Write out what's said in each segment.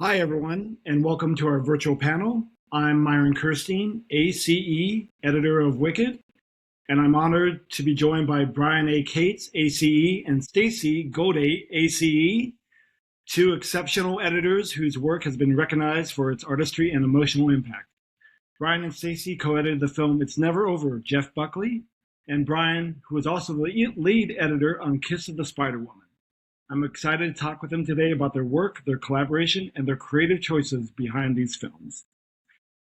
Hi, everyone, and welcome to our virtual panel. I'm Myron Kerstein, ACE, editor of Wicked, and I'm honored to be joined by Brian A. Cates, ACE, and Stacy Goldate, ACE, two exceptional editors whose work has been recognized for its artistry and emotional impact. Brian and Stacy co-edited the film It's Never Over, Jeff Buckley, and Brian, who is also the lead editor on Kiss of the Spider Woman. I'm excited to talk with them today about their work, their collaboration, and their creative choices behind these films.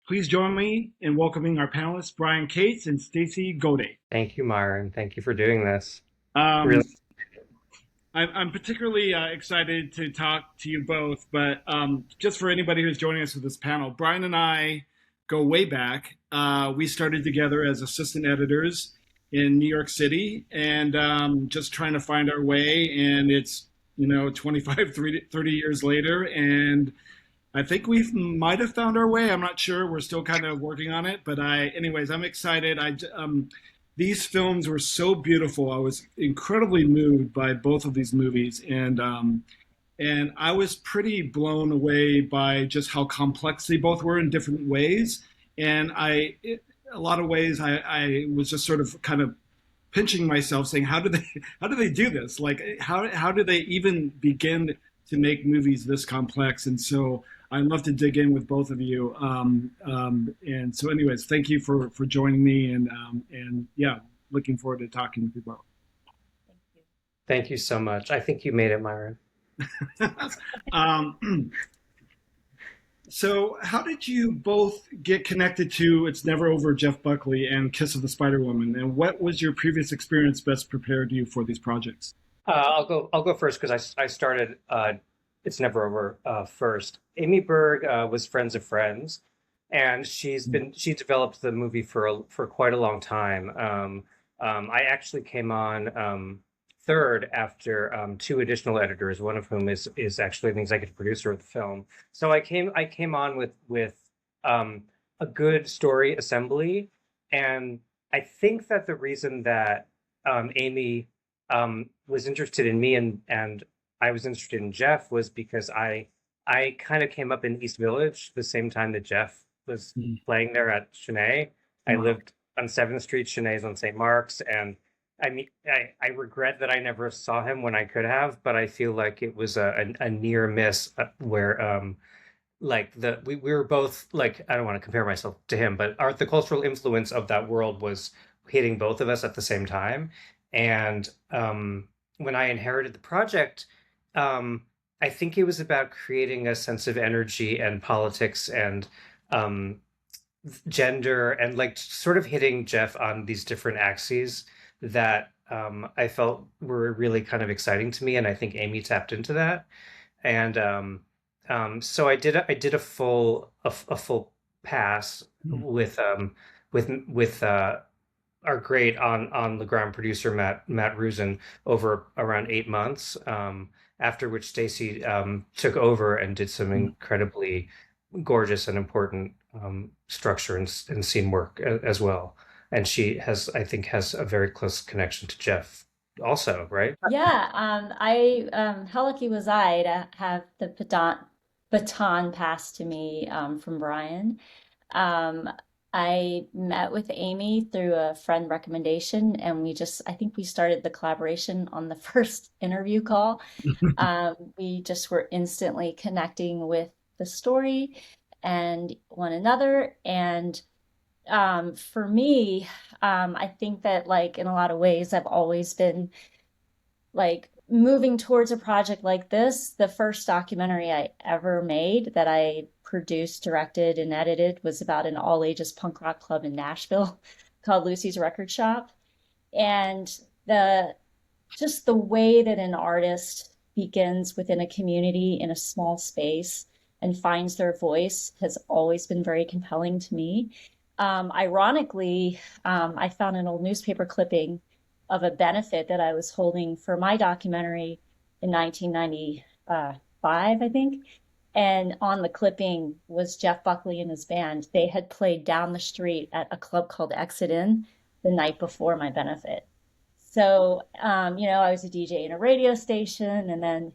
Please join me in welcoming our panelists, Brian Cates and Stacy Goldate. Thank you, Myron. Thank you for doing this. Um, Really, I'm particularly excited to talk to you both, but just for anybody who's joining us for this panel, Brian and I go way back. We started together as assistant editors in New York City and just trying to find our way. And it's 25, 30 years later, and I think we might have found our way. I'm not sure. We're still kind of working on it, but anyways, I'm excited. These films were so beautiful. I was incredibly moved by both of these movies, and I was pretty blown away by just how complex they both were in different ways. And a lot of ways, I was just sort of kind of pinching myself saying how do they do this, like how do they even begin to make movies this complex? And so I'd love to dig in with both of you, and so anyways, thank you for joining me, and yeah, looking forward to talking with you both. thank you so much. I think you made it, Myron. um, so how did you both get connected to It's Never Over, Jeff Buckley, and Kiss of the Spider Woman, and what was your previous experience best prepared you for these projects? I'll go first because I started It's Never Over first. Amy Berg was Friends of Friends, and she developed the movie for quite a long time. I actually came on third after two additional editors, one of whom is actually an executive producer of the film. So I came on with a good story assembly, and I think that the reason that Amy was interested in me and I was interested in Jeff was because I kind of came up in East Village the same time that Jeff was Mm. playing there at Chenet. I Wow. lived on 7th Street, Chenet's on St. Mark's, and I mean, I regret that I never saw him when I could have, but I feel like it was a near miss where like we were both like, I don't want to compare myself to him, but the cultural influence of that world was hitting both of us at the same time. And when I inherited the project, um, I think it was about creating a sense of energy and politics and um, gender and like sort of hitting Jeff on these different axes that I felt were really kind of exciting to me, and I think Amy tapped into that. And so I did a full pass Mm. with our great on the ground producer Matt Rusin over around 8 months. After which Stacy took over and did some Mm. incredibly gorgeous and important structure and scene work as well. And she has, I think, has a very close connection to Jeff also, right? Yeah, how lucky was I to have the baton passed to me from Brian. Um, I met with Amy through a friend recommendation, and I think we started the collaboration on the first interview call. We just were instantly connecting with the story and one another. And for me, I think that, like, in a lot of ways, I've always been like moving towards a project like this. The first documentary I ever made that I produced, directed, and edited was about an all ages punk rock club in Nashville called Lucy's Record Shop. And the just the way that an artist begins within a community in a small space and finds their voice has always been very compelling to me. Ironically, I found an old newspaper clipping of a benefit that I was holding for my documentary in 1995, I think. And on the clipping was Jeff Buckley and his band. They had played down the street at a club called Exit In the night before my benefit. So, I was a DJ in a radio station, and then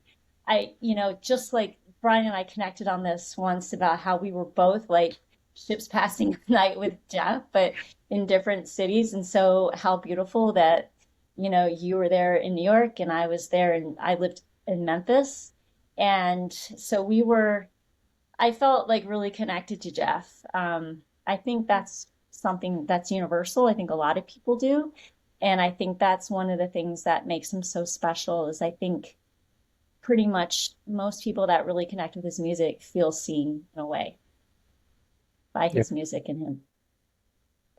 just like Brian and I connected on this once about how we were both like ships passing the night with Jeff, but in different cities. And so how beautiful that, you were there in New York and I was there and I lived in Memphis. And so I felt like really connected to Jeff. I think that's something that's universal. I think a lot of people do. And I think that's one of the things that makes him so special is I think pretty much most people that really connect with his music feel seen in a way by Yeah. his music and him.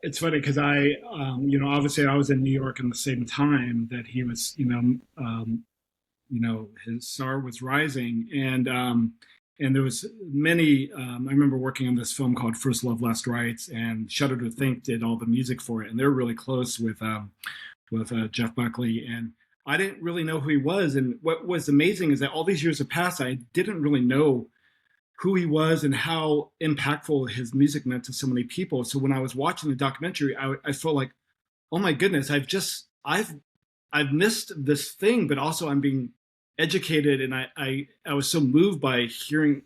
It's funny because obviously I was in New York in the same time that he was, his star was rising, and there was many. I remember working on this film called First Love, Last Rights, and Shudder to Think did all the music for it, and they're really close with Jeff Buckley, and I didn't really know who he was. And what was amazing is that all these years have passed, I didn't really know who he was and how impactful his music meant to so many people. So when I was watching the documentary, I felt like, oh my goodness, I've missed this thing, but also I'm being educated, and I was so moved by hearing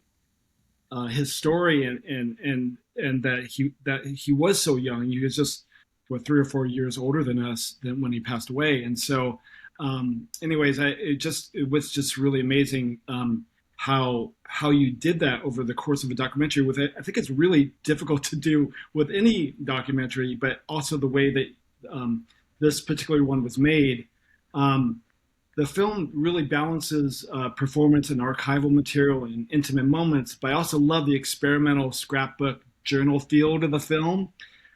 his story and that he was so young. He was just 3 or 4 years older than us than when he passed away, and so. Anyways, it was just really amazing how you did that over the course of a documentary. With it, I think it's really difficult to do with any documentary, but also the way that this particular one was made. The film really balances performance and archival material and intimate moments, but I also love the experimental scrapbook journal feel to the film.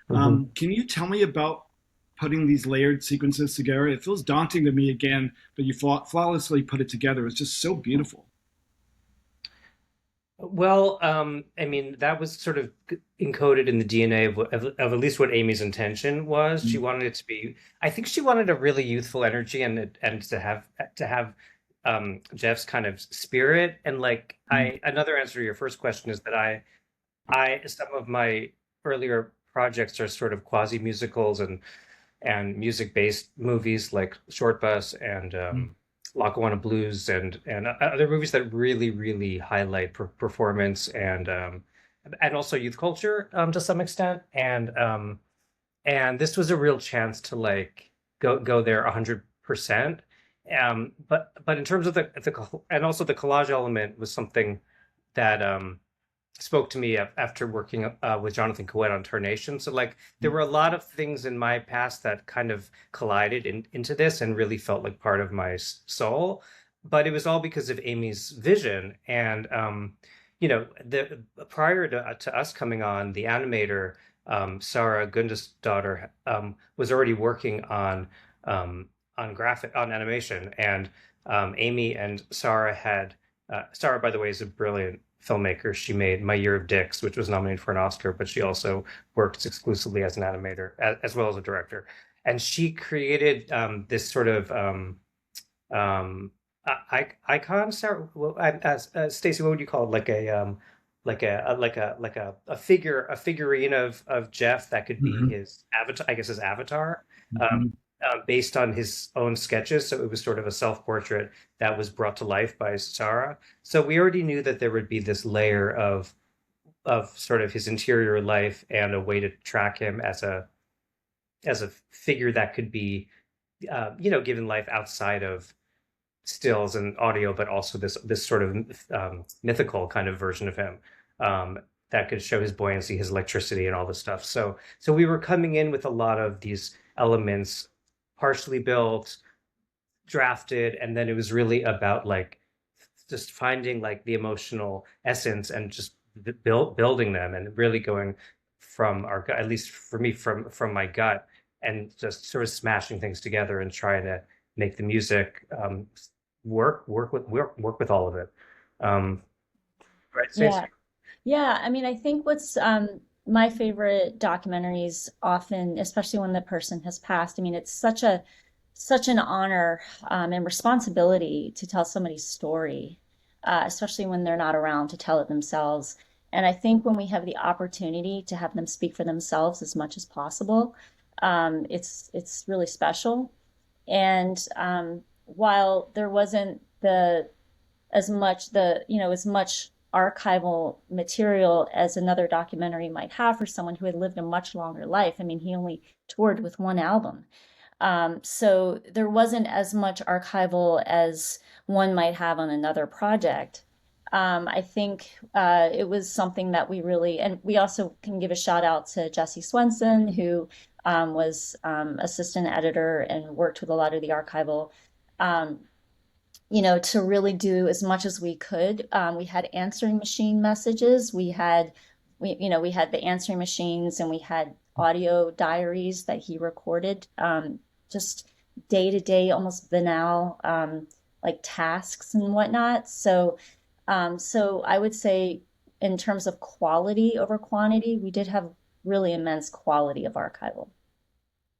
Mhm. Can you tell me about putting these layered sequences together? It feels daunting to me again, but you flawlessly put it together. It's just so beautiful. Well, I mean, that was sort of encoded in the DNA of at least what Amy's intention was. She wanted it to be, I think she wanted a really youthful energy and to have Jeff's kind of spirit. And like another answer to your first question is that I some of my earlier projects are sort of quasi musicals and music based movies like Short Bus and Lackawanna Blues and other movies that really highlight performance and also youth culture to some extent. And this was a real chance to like go there 100%. But in terms of and also the collage element was something that spoke to me after working with Jonathan Coet on Tarnation. So like there were a lot of things in my past that kind of collided into this and really felt like part of my soul. But it was all because of Amy's vision. And the prior to us coming on, the animator Sarah Gundesdottir was already working on animation, and Amy and Sarah had Sarah, by the way, is a brilliant filmmaker. She made My Year of Dicks, which was nominated for an Oscar, but she also works exclusively as an animator as well as a director. And she created this sort of icon. Sarah, well, Stacy, what would you call it? Like a figurine of Jeff that could be Mm-hmm. his avatar, I guess his avatar. Mm-hmm. Based on his own sketches. So it was sort of a self-portrait that was brought to life by Sarah. So we already knew that there would be this layer of sort of his interior life and a way to track him as a figure that could be given life outside of stills and audio, but also this sort of mythical kind of version of him. That could show his buoyancy, his electricity, and all this stuff. So we were coming in with a lot of these elements partially built, drafted, and then it was really about like just finding like the emotional essence and just building them and really going from our gut, at least for me, from my gut, and just sort of smashing things together and trying to make the music work with all of it. Um, right, Stacey? Yeah. Yeah, I mean, I think what's my favorite documentaries often, especially when the person has passed, I mean, it's such an honor and responsibility to tell somebody's story, especially when they're not around to tell it themselves. And I think when we have the opportunity to have them speak for themselves as much as possible, it's really special. And while there wasn't the as much archival material as another documentary might have for someone who had lived a much longer life. I mean, he only toured with one album. So there wasn't as much archival as one might have on another project. I think it was something that we really, and we also can give a shout out to Jesse Swenson, who was assistant editor and worked with a lot of the archival, um, to really do as much as we could. We had answering machine messages. We had the answering machines, and we had audio diaries that he recorded, just day to day, almost banal, like tasks and whatnot. So I would say, in terms of quality over quantity, we did have really immense quality of archival.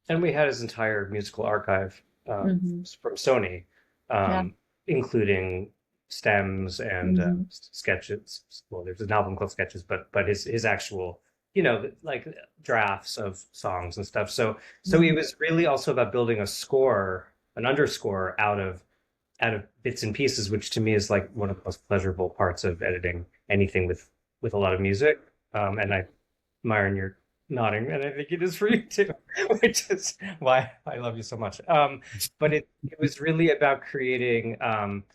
And we had his entire musical archive Hmm. from Sony, Yeah. um, including stems and Hmm. sketches. Well, there's an album called Sketches, but his actual, like drafts of songs and stuff. So it Hmm. was really also about building a score, an underscore out of bits and pieces, which to me is like one of the most pleasurable parts of editing anything with a lot of music. And Myron, you're nodding, and I think it is for you too, which is why I love you so much. But it was really about creating,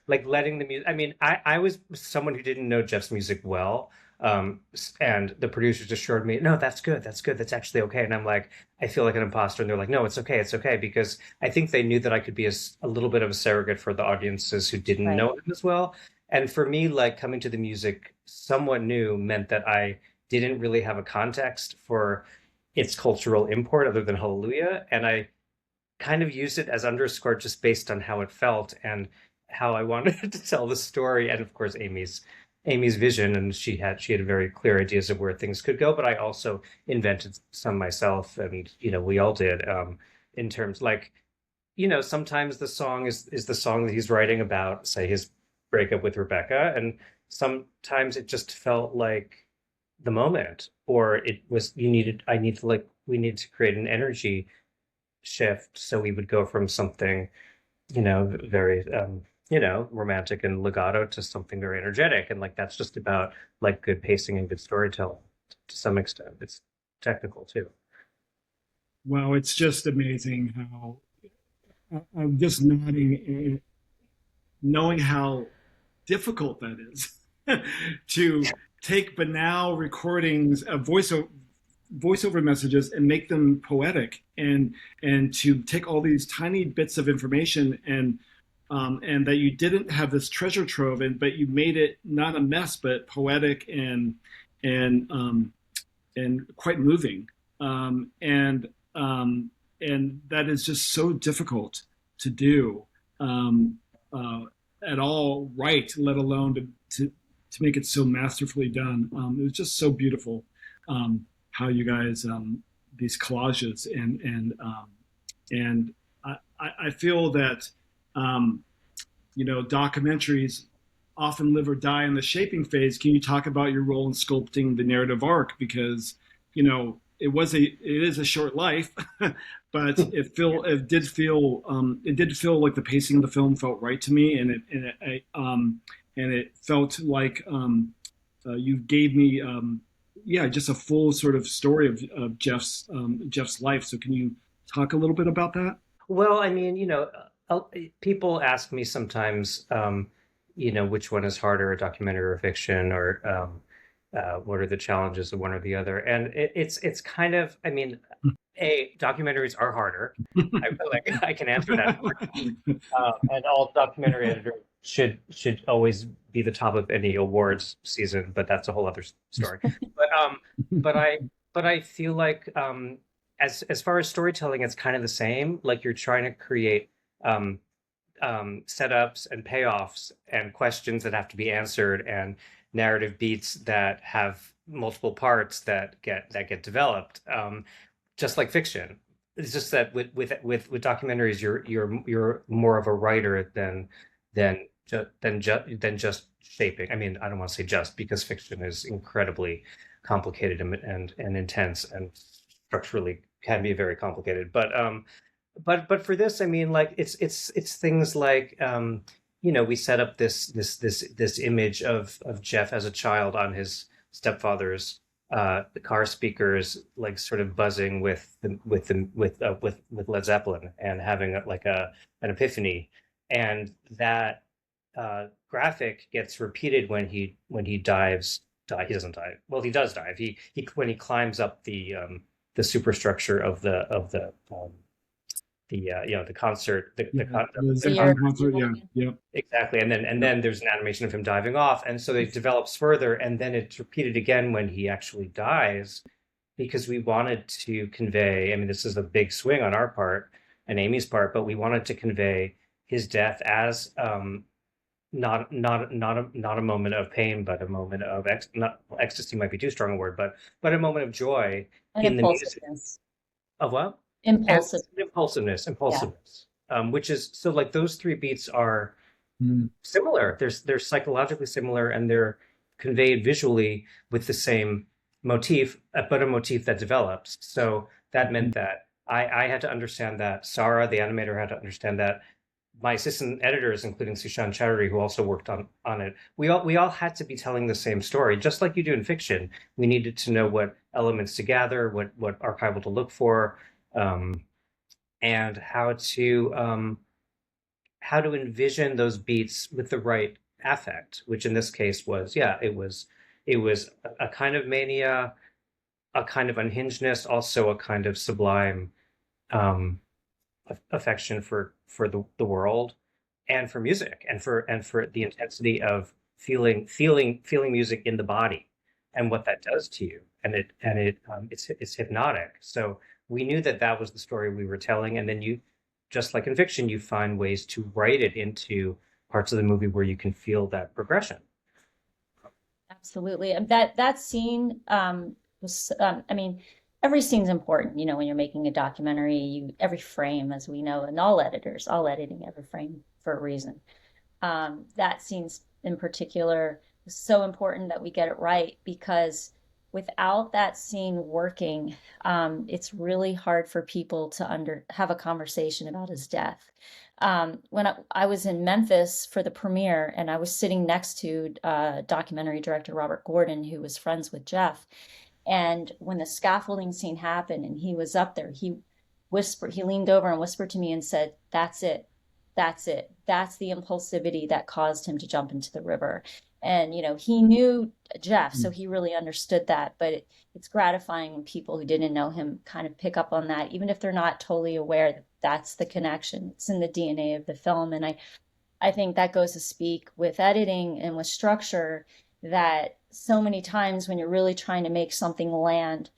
like letting the music. I mean, I was someone who didn't know Jeff's music well, and the producers assured me, no, that's good, that's actually okay. And I'm like, I feel like an imposter, and they're like, no, it's okay, because I think they knew that I could be a little bit of a surrogate for the audiences who didn't Right. know him as well. And for me, like coming to the music somewhat new meant that I didn't really have a context for its cultural import other than Hallelujah. And I kind of used it as underscore just based on how it felt and how I wanted to tell the story. And of course, Amy's vision, and she had very clear ideas of where things could go. But I also invented some myself, and we all did. In terms like sometimes the song is the song that he's writing about, say his breakup with Rebecca, and sometimes it just felt like the moment, or it was I need to like we need to create an energy shift, so we would go from something very romantic and legato to something very energetic, and like that's just about like good pacing and good storytelling to some extent. It's technical too. Wow, it's just amazing how I'm just nodding, knowing how difficult that is to take banal recordings of voiceover messages and make them poetic, and to take all these tiny bits of information, and that you didn't have this treasure trove, but you made it not a mess but poetic and and quite moving, and that is just so difficult to do, um, uh, at all, right, let alone to make it so masterfully done. It was just so beautiful, how you guys, these collages, and I feel that, um, documentaries often live or die in the shaping phase. Can you talk about your role in sculpting the narrative arc? Because it is a short life, but it did feel like the pacing of the film felt right to me, and it felt like, you gave me, yeah, just a full sort of story of Jeff's life. So can you talk a little bit about that? Well, I mean, people ask me sometimes, which one is harder, a documentary or fiction, or what are the challenges of one or the other? And it's kind of, I mean, documentaries are harder. I feel like I can answer that for you. And all documentary editors should always be the top of any awards season, but that's a whole other story. But but I but I feel like as far as storytelling, it's kind of the same. Like you're trying to create um, setups and payoffs and questions that have to be answered and narrative beats that have multiple parts that get developed, just like fiction. It's just that with documentaries, you're more of a writer than just shaping. I mean, I don't want to say just, because fiction is incredibly complicated and intense and structurally can be very complicated. But for this, I mean, like it's things like we set up this image of Jeff as a child on his stepfather's the car speakers, like sort of buzzing with Led Zeppelin and having an epiphany, and that graphic gets repeated when he dives. He doesn't dive. Well, he does dive. He when he climbs up the superstructure of the concert The The Zeppelin year. concert, yeah, yeah. exactly, and then there's an animation of him diving off, and so it develops further, and then it's repeated again when he actually dies, because we wanted to convey. I mean, this is a big swing on our part and Amy's part, but we wanted to convey his death as not a moment of pain, but a moment of not ecstasy might be too strong a word, but a moment of joy And in the music impulsiveness. of what? Impulsive. And impulsiveness, which is so like those three beats are Mm. similar. They're psychologically similar, and they're conveyed visually with the same motif, but a motif that develops. So that meant that I had to understand that. Sarah, the animator, had to understand that. My assistant editors, including Sushan Chatterjee, who also worked on it, we all had to be telling the same story, just like you do in fiction. We needed to know what elements to gather, what archival to look for, and how to envision those beats with the right affect, which in this case was, yeah, it was a kind of mania, a kind of unhingedness, also a kind of sublime um, affection for the world, and for music, and for the intensity of feeling music in the body, and what that does to you, it's hypnotic. So we knew that that was the story we were telling, and then you, just like in fiction, you find ways to write it into parts of the movie where you can feel that progression. Absolutely. And that scene was, I mean, every scene's important, when you're making a documentary, every frame, as we know, and all editors, all editing every frame for a reason. That scene in particular is so important that we get it right, because without that scene working, it's really hard for people to have a conversation about his death. When I was in Memphis for the premiere, and I was sitting next to documentary director Robert Gordon, who was friends with Jeff. And when the scaffolding scene happened and he was up there, he leaned over and whispered to me and said, "That's it. That's it. That's the impulsivity that caused him to jump into the river." And, he knew Jeff, so he really understood that. But it's gratifying when people who didn't know him kind of pick up on that, even if they're not totally aware that that's the connection. It's in the DNA of the film. And I think that goes to speak with editing and with structure, that so many times when you're really trying to make something land,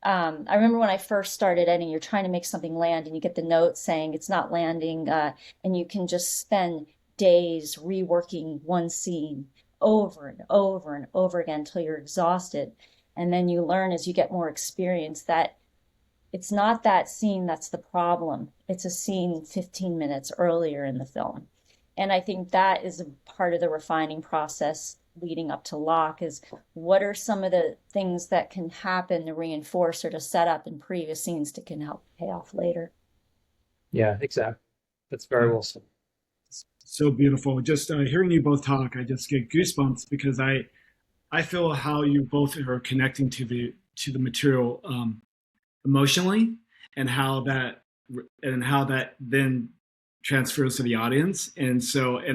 I remember when I first started editing, you're trying to make something land and you get the note saying it's not landing, and you can just spend days reworking one scene over and over and over again until you're exhausted. And then you learn, as you get more experience, that it's not that scene that's the problem. It's a scene 15 minutes earlier in the film. And I think that is a part of the refining process leading up to Locke, is what are some of the things that can happen to reinforce or to set up in previous scenes that can help pay off later. Yeah, exactly. That's very well said. So beautiful. Just hearing you both talk, I just get goosebumps, because I feel how you both are connecting to the material emotionally, and how that then transfers to the audience. And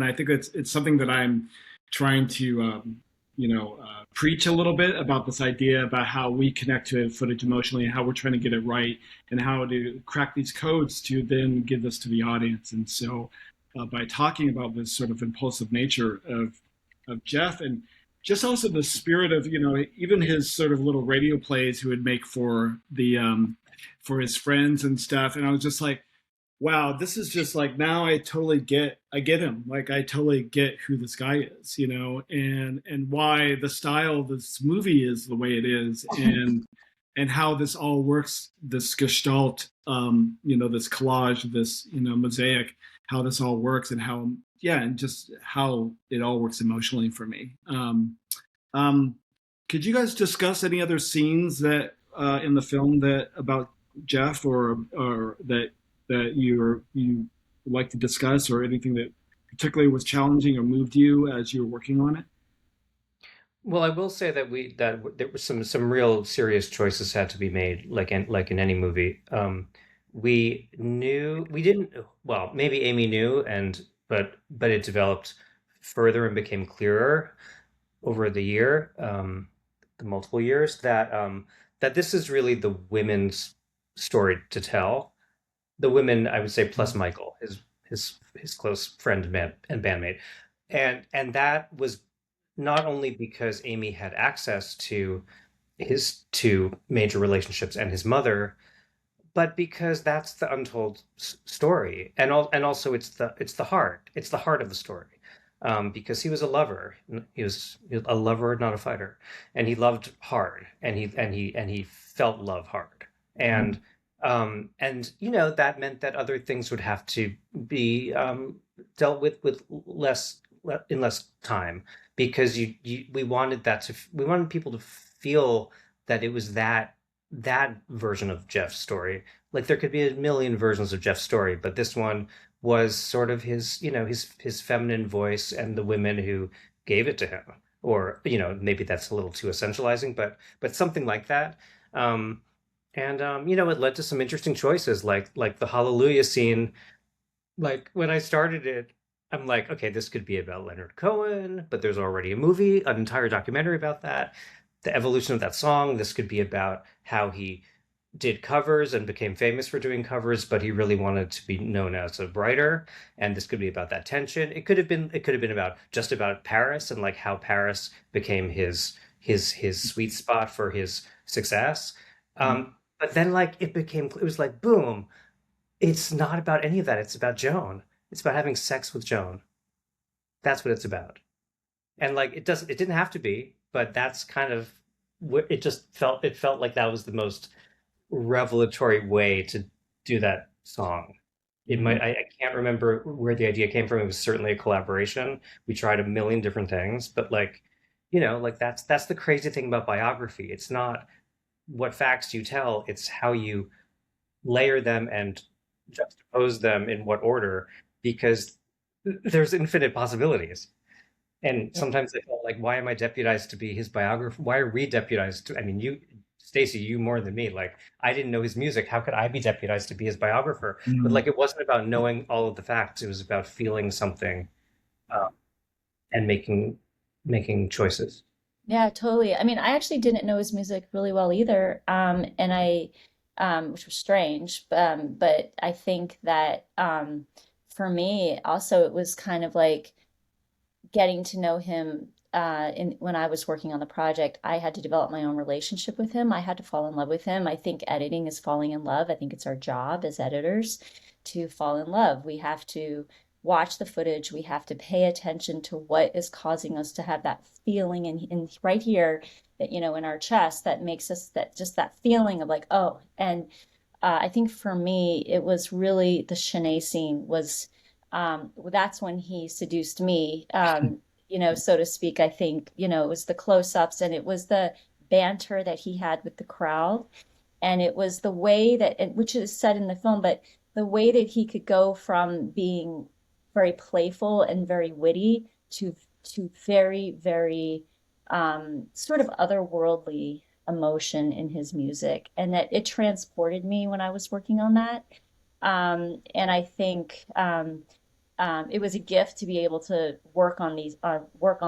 I think it's something that I'm trying to preach a little bit about, this idea about how we connect to footage emotionally, and how we're trying to get it right, and how to crack these codes to then give this to the audience. And so by talking about this sort of impulsive nature of Jeff, and just also the spirit of, even his sort of little radio plays he would make for his friends and stuff. And I was just like, wow, this is just like, now I get him. Like, I totally get who this guy is, and why the style of this movie is the way it is, and how this all works, this gestalt, this collage, this, mosaic, how this all works, and how, and just how it all works emotionally for me. Could you guys discuss any other scenes that in the film that about Jeff, or that you would like to discuss, or anything that particularly was challenging or moved you as you were working on it? Well, I will say that there were some real serious choices had to be made, like in any movie. We knew we didn't. Well, maybe Amy knew, and but it developed further and became clearer over the multiple years that this is really the women's story to tell. The women, I would say, plus Michael, his close friend and bandmate, and that was not only because Amy had access to his two major relationships and his mother, but because that's the untold story, and also it's the heart of the story, because he was a lover, he was a lover, not a fighter, and he loved hard, and he felt love hard, Mhm. and that meant that other things would have to be dealt with in less time, because we wanted we wanted people to feel that it was that version of Jeff's story. Like there could be a million versions of Jeff's story, but this one was sort of his, his feminine voice and the women who gave it to him. Or, maybe that's a little too essentializing, but something like that. And it led to some interesting choices, like the Hallelujah scene. Like when I started it, I'm like, okay, this could be about Leonard Cohen, but there's already a movie, an entire documentary about that. The evolution of that song. This could be about how he did covers and became famous for doing covers, but he really wanted to be known as a writer. And this could be about that tension. It could have been about just about Paris and like how Paris became his sweet spot for his success. But then like it was like boom, it's not about any of that. It's about Joan. It's about having sex with Joan. That's what it's about. And like it didn't have to be, but that's kind of what it felt like that was the most revelatory way to do that song. Mhm. I can't remember where the idea came from. It was certainly a collaboration. We tried a million different things, but like, like that's the crazy thing about biography. It's not what facts you tell, it's how you layer them and juxtapose them in what order, because there's infinite possibilities. And sometimes I felt like, why am I deputized to be his biographer? Why are we deputized to? I mean, Stacy, you more than me. Like, I didn't know his music. How could I be deputized to be his biographer? But Mhm. like, it wasn't about knowing all of the facts. It was about feeling something, um, and making choices. Yeah, totally. I mean, I actually didn't know his music really well either, and which was strange. But I think that for me, also, it was kind of like getting to know him. When I was working on the project, I had to develop my own relationship with him. I had to fall in love with him. I think editing is falling in love. I think it's our job as editors to fall in love. We have to watch the footage. We have to pay attention to what is causing us to have that feeling and right here that, in our chest that makes us that just that feeling of like, oh, and I think for me, it was really the Shanae scene was that's when he seduced me, so to speak. I think, it was the close-ups and it was the banter that he had with the crowd. And it was the way that, which is said in the film, but the way that he could go from being very playful and very witty to very, very sort of otherworldly emotion in his music, and that it transported me when I was working on that. And I think it was a gift to be able to work on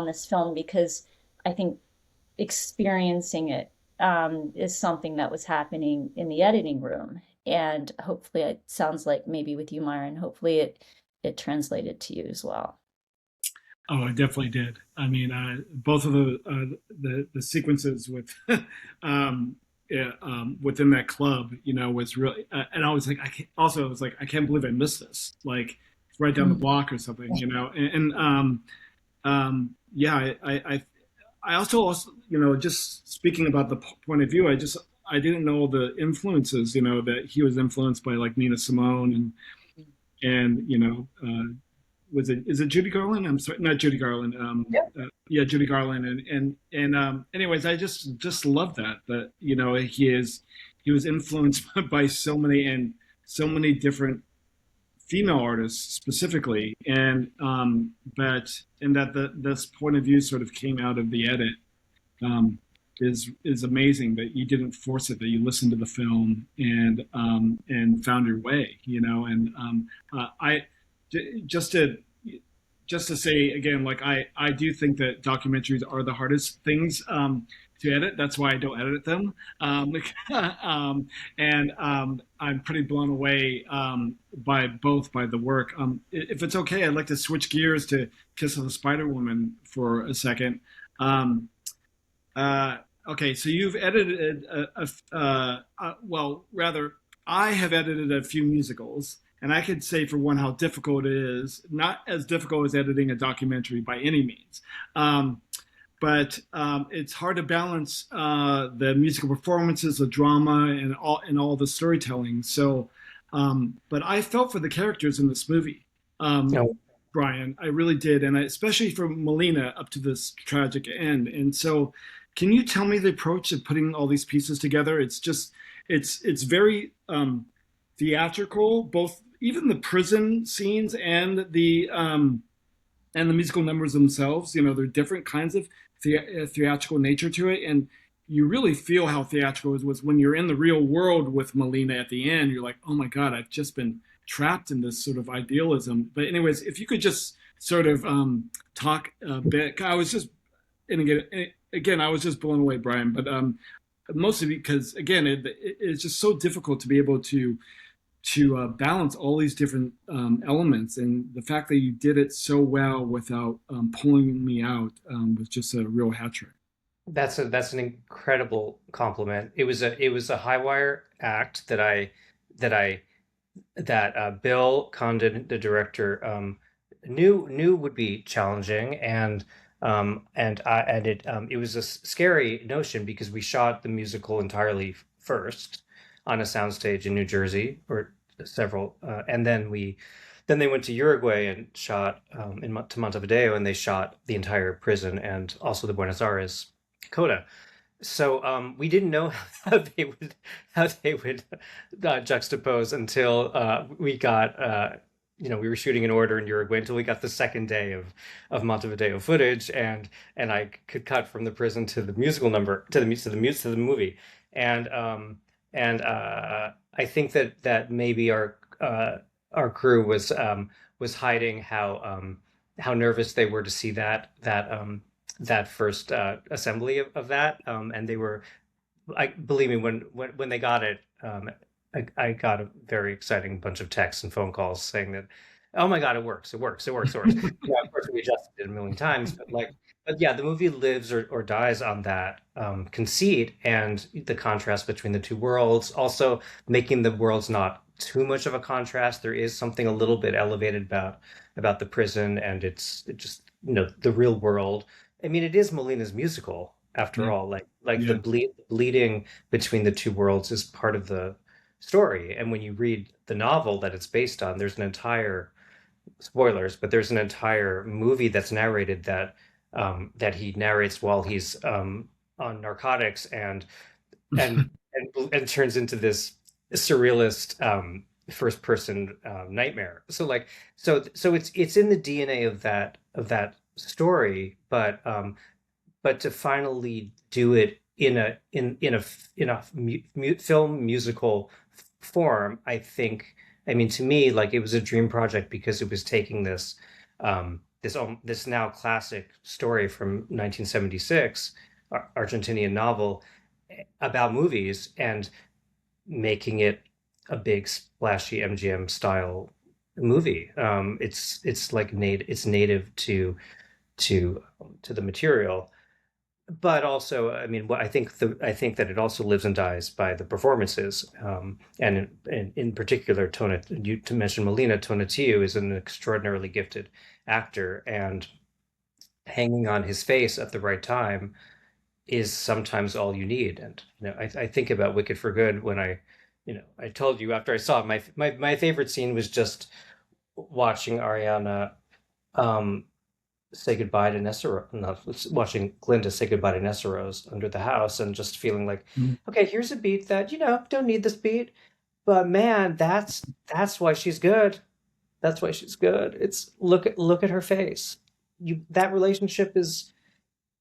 this film because I think experiencing it is something that was happening in the editing room. And hopefully, it sounds like maybe with you, Myron, hopefully it translated to you as well. Oh, I definitely did. I mean, both of the sequences with yeah, within that club, was really, and I was like, I was like, I can't believe I missed this. Like, it's right down the Mm. block or something, yeah, I also, just speaking about the point of view, I didn't know the influences, that he was influenced by like Nina Simone and was it is it Judy Garland? I'm sorry, not Judy Garland. Yeah, Judy Garland, anyways, I just love that he was influenced by so many different female artists specifically, and that this point of view sort of came out of the edit, um, is amazing. That you didn't force it, that you listened to the film and found your way, and I just to just to say again, like I do think that documentaries are the hardest things to edit. That's why I don't edit them. And I'm pretty blown away by the work. If it's okay, I'd like to switch gears to Kiss of the Spider Woman for a second. Um, okay, so you've edited well, rather, I have edited a few musicals, and I could say for one how difficult it is. Not as difficult as editing a documentary by any means, but it's hard to balance the musical performances, the drama, and all the storytelling. So, but I felt for the characters in this movie. Um, No, Brian. I really did, and especially for Melina up to this tragic end. And so, can you tell me the approach of putting all these pieces together? It's just, it's very theatrical, both even the prison scenes and the musical numbers themselves. They're different kinds of theatrical nature to it, and you really feel how theatrical it was when you're in the real world with Melina at the end. You're like, oh my god, I've just been trapped in this sort of idealism. But anyways, if you could just sort of talk a bit, I was just and again, I was just blown away, Brian. But mostly because again, it's just so difficult to be able to balance all these different elements, and the fact that you did it so well without pulling me out was just a real hat trick. that's an incredible compliment. It was a high wire act that I that Bill Condon, the director, knew would be challenging, and it was a scary notion because we shot the musical entirely first on a soundstage in New Jersey or several, and then they went to Uruguay and shot to Montevideo, and they shot the entire prison and also the Buenos Aires coda. So we didn't know how they would juxtapose until we got we were shooting in order in Uruguay until we got the second day of Montevideo footage, and I could cut from the prison to the musical number to the movie, and I think that maybe our crew was hiding how nervous they were to see that first assembly of that, and they were, I believe me, when they got it, I got a very exciting bunch of texts and phone calls saying that, oh my God, it works, it works, it works, it works. Yeah, of course, we adjusted it a million times, but yeah, the movie lives or dies on that conceit and the contrast between the two worlds. Also, making the worlds not too much of a contrast. There is something a little bit elevated about the prison, and it just the real world. I mean, it is Molina's musical after Yeah, all. Like the yeah, bleeding between the two worlds is part of the story. And when you read the novel that it's based on, there's an entire spoilers, but there's an entire movie that's narrated that he narrates while he's on narcotics and turns into this surrealist first person nightmare. So it's in the DNA of that story, but to finally do it in a film musical form, I mean, to me, like, it was a dream project because it was taking this now classic story from 1976, Argentinian novel about movies, and making it a big splashy MGM style movie. It's like it's native to the material, but also, I mean, what I think that it also lives and dies by the performances, and in particular, to mention Molina, Tonatiuh is an extraordinarily gifted actor, and hanging on his face at the right time is sometimes all you need. And I think about Wicked for Good when I told you after I saw it, my favorite scene was just watching Ariana um, say goodbye to Nessa, not watching Glinda say goodbye to Nessa Rose under the house, and just feeling like, mm, okay, here's a beat that don't need this beat, but man, that's why she's good. That's why she's good. It's look at her face. That relationship is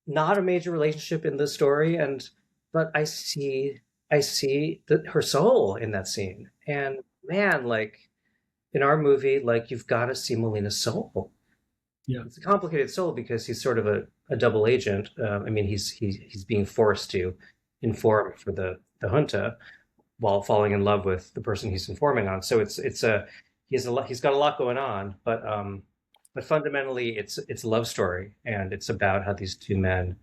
not a major relationship in the story, and but I see her soul in that scene. And man, like in our movie, like you've got to see Molina's soul. Yeah. It's a complicated soul because he's sort of a double agent. I mean, he's being forced to inform for the junta while falling in love with the person he's informing on. So it's a he's got a lot going on, but fundamentally it's a love story, and it's about how these two men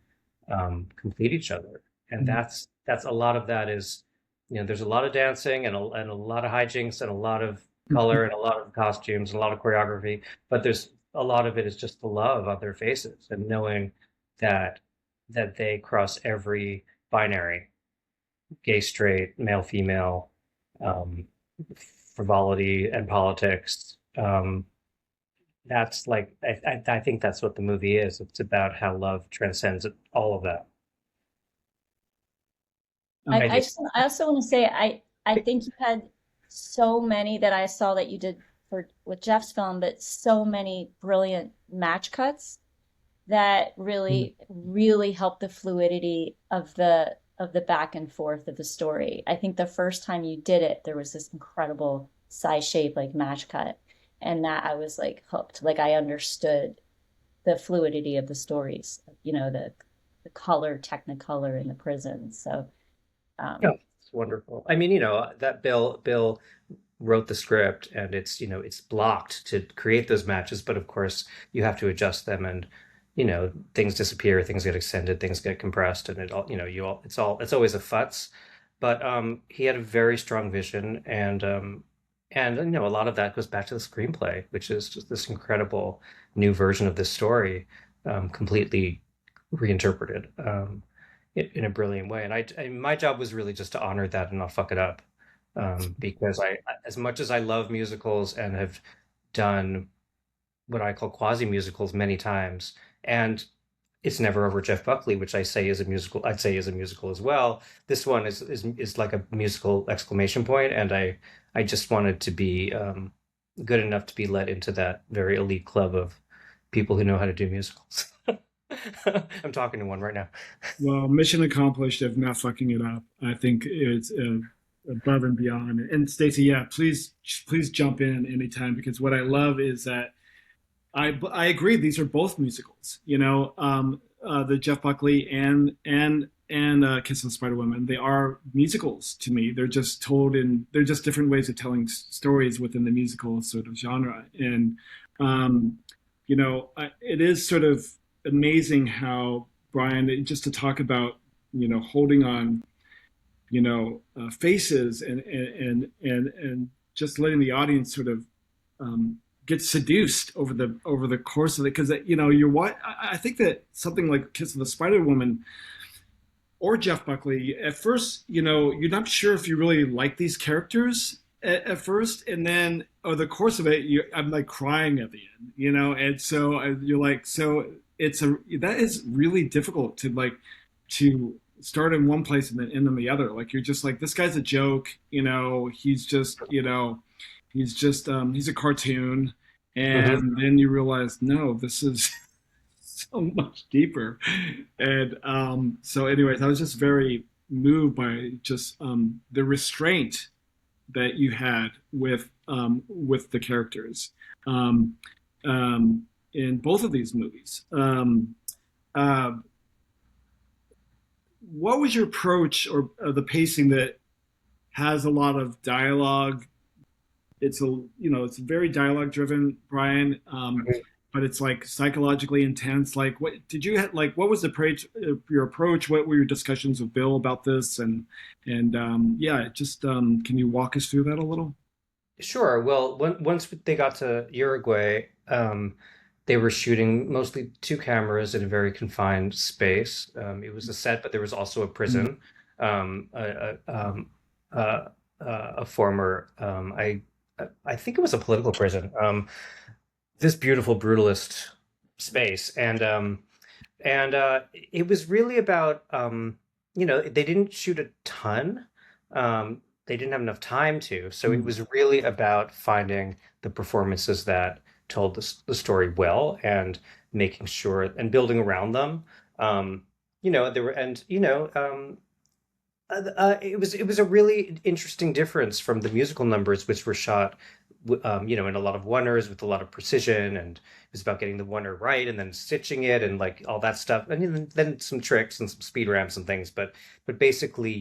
complete each other, and Mhm. that's a lot of that is, there's a lot of dancing and a lot of hijinks and a lot of color and a lot of costumes and a lot of choreography, but there's a lot of it is just the love on their faces and knowing that they cross every binary, gay, straight, male, female, um, frivolity and politics. That's like I think that's what the movie is. It's about how love transcends all of that. I do. I also want to say I think you had so many that I saw that you did for with Jeff's film, but so many brilliant match cuts that really helped the fluidity of the back and forth of the story. I think the first time you did it, there was this incredible size shape like match cut, and that I was like hooked. Like I understood the fluidity of the stories, the color, technicolor in the prison. So Yeah, um, it's wonderful. I mean, that Bill wrote the script, and it's blocked to create those matches, but of course you have to adjust them, and things disappear, things get extended, things get compressed, and it all it's always a futz. But he had a very strong vision, and a lot of that goes back to the screenplay, which is just this incredible new version of this story, completely reinterpreted. In a brilliant way. And my job was really just to honor that and not fuck it up. Because as much as I love musicals and have done what I call quasi musicals many times, and it's never over Jeff Buckley, which I say is a musical. I'd say is a musical as well. This one is like a musical exclamation point, and I just wanted to be good enough to be let into that very elite club of people who know how to do musicals. I'm talking to one right now. Well, mission accomplished of not fucking it up. I think it's above and beyond. And Stacy, yeah, please jump in anytime because what I love is that I agree. These are both musicals. The Jeff Buckley and Kiss of the Spider Woman. They are musicals to me. They're just they're just different ways of telling stories within the musical sort of genre. And um, it is sort of amazing how Brian, just to talk about holding on faces and just letting the audience sort of get seduced over the course of it because you're what I think that something like Kiss of the Spider Woman or Jeff Buckley at first you're not sure if you really like these characters at first, and then over the course of it I'm like crying at the end, and so you're like so that is really difficult to start in one place and then end in the other. Like you're just like this guy's a joke, he's a cartoon, Mhm. and then you realize no, this is so much deeper. And so, anyways, I was just very moved by just the restraint that you had with the characters um, in both of these movies. Uh, what was your approach or the pacing that has a lot of dialogue? It's very dialogue driven, Brian, but it's like psychologically intense. Like, what did you like? What was your approach? What were your discussions with Bill about this? And yeah, just can you walk us through that a little? Sure. Well, once they got to Uruguay, they were shooting mostly two cameras in a very confined space. It was a set, but there was also a Mm. prison. Uh, a former, I think it was a political prison. This beautiful brutalist space, and it was really about they didn't shoot a ton. they didn't have enough time to. So it Mm. was really about finding the performances that told the story well and making sure and building around them. There were and it was a really interesting difference from the musical numbers, which were shot, in a lot of oners with a lot of precision, and it was about getting the oner right and then stitching it and like all that stuff, and then some tricks and some speed ramps and things, but basically,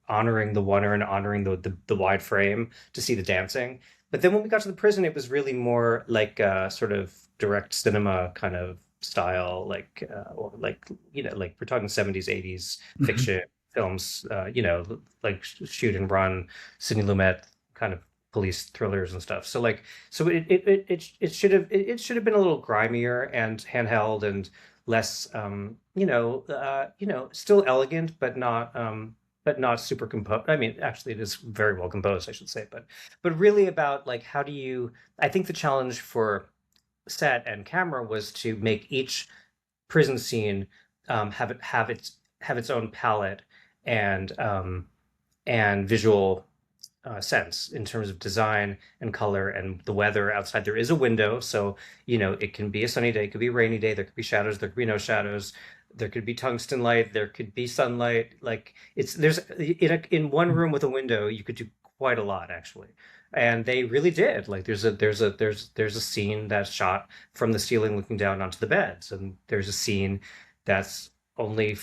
honoring the oner and honoring the wide frame to see the dancing. But then when we got to the prison, it was really more like sort of direct cinema kind of style, or like like we're talking 70s, 80s fiction films, like Shoot and Run, Sidney Lumet kind of police thrillers and stuff. So it should have been a little grimier and handheld and less, still elegant, but not super composed. I mean, actually, it is very well composed, I should say, but really about like how do you? I think the challenge for set and camera was to make each prison scene have its own palette and visual sense in terms of design and color and the weather outside. There is a window, so it can be a sunny day, it could be a rainy day, there could be shadows, there could be no shadows, there could be tungsten light, there could be sunlight. Like there's in one room with a window, you could do quite a lot actually. And they really did. Like there's a scene that's shot from the ceiling looking down onto the beds, and there's a scene that's only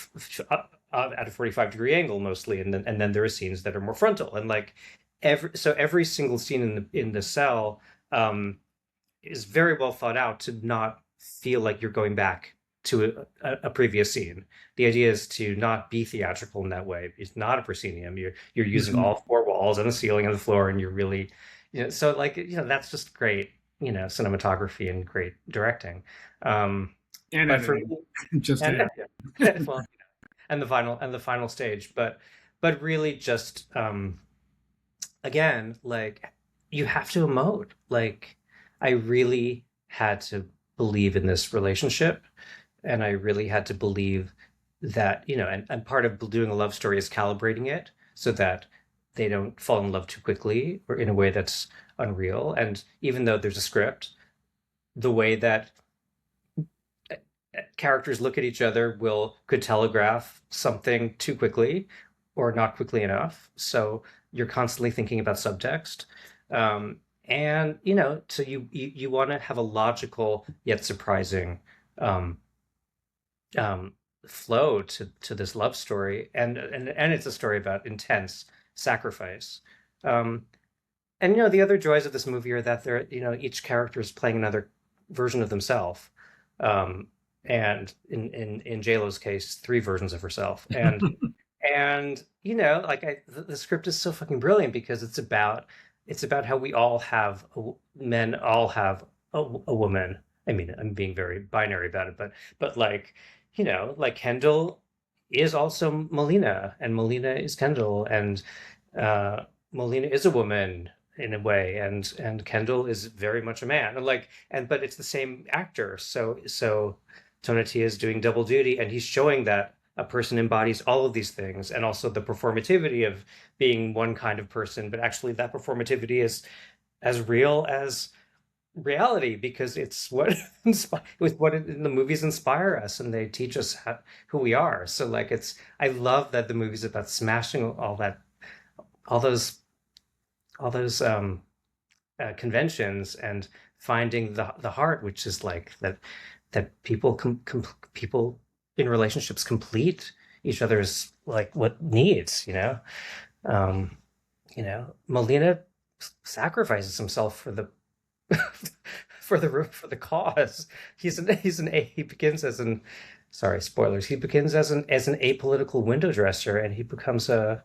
at a 45-degree angle mostly, and then there are scenes that are more frontal, and like every single scene in the cell is very well thought out to not feel like you're going back to a previous scene. The idea is to not be theatrical in that way. It's not a proscenium. You're using Mhm. all four walls and the ceiling and the floor, and you're really, so like that's just great, cinematography and great directing. Um, And but for editing, me, just to and add. well, and the final stage, but really just again, like you have to emote. Like I really had to believe in this relationship, and I really had to believe that, and part of doing a love story is calibrating it so that they don't fall in love too quickly or in a way that's unreal. And even though there's a script, the way that characters look at each other could telegraph something too quickly or not quickly enough. So you're constantly thinking about subtext. And so you want to have a logical yet surprising um, um, flow to this love story, and it's a story about intense sacrifice. Um, and the other joys of this movie are that each character is playing another version of themselves. Um, and in JLo's case, three versions of herself. And like the script is so fucking brilliant because it's about how we all have men all have a woman. I mean, I'm being very binary about it, but like like Kendall is also Melina, and Melina is Kendall, and uh, Melina is a woman in a way, and Kendall is very much a man, but it's the same actor. So Tonatiuh is doing double duty, and he's showing that a person embodies all of these things, and also the performativity of being one kind of person, but actually that performativity is as real as reality because it's what with what in the movies inspire us, and they teach us who we are. So like I love that the movie's about smashing all those all those conventions and finding the heart, which is like that people in relationships complete each other's like what needs. Um, Molina sacrifices himself for the for the cause. He begins as an sorry, spoilers. He begins as an apolitical window dresser, and he becomes a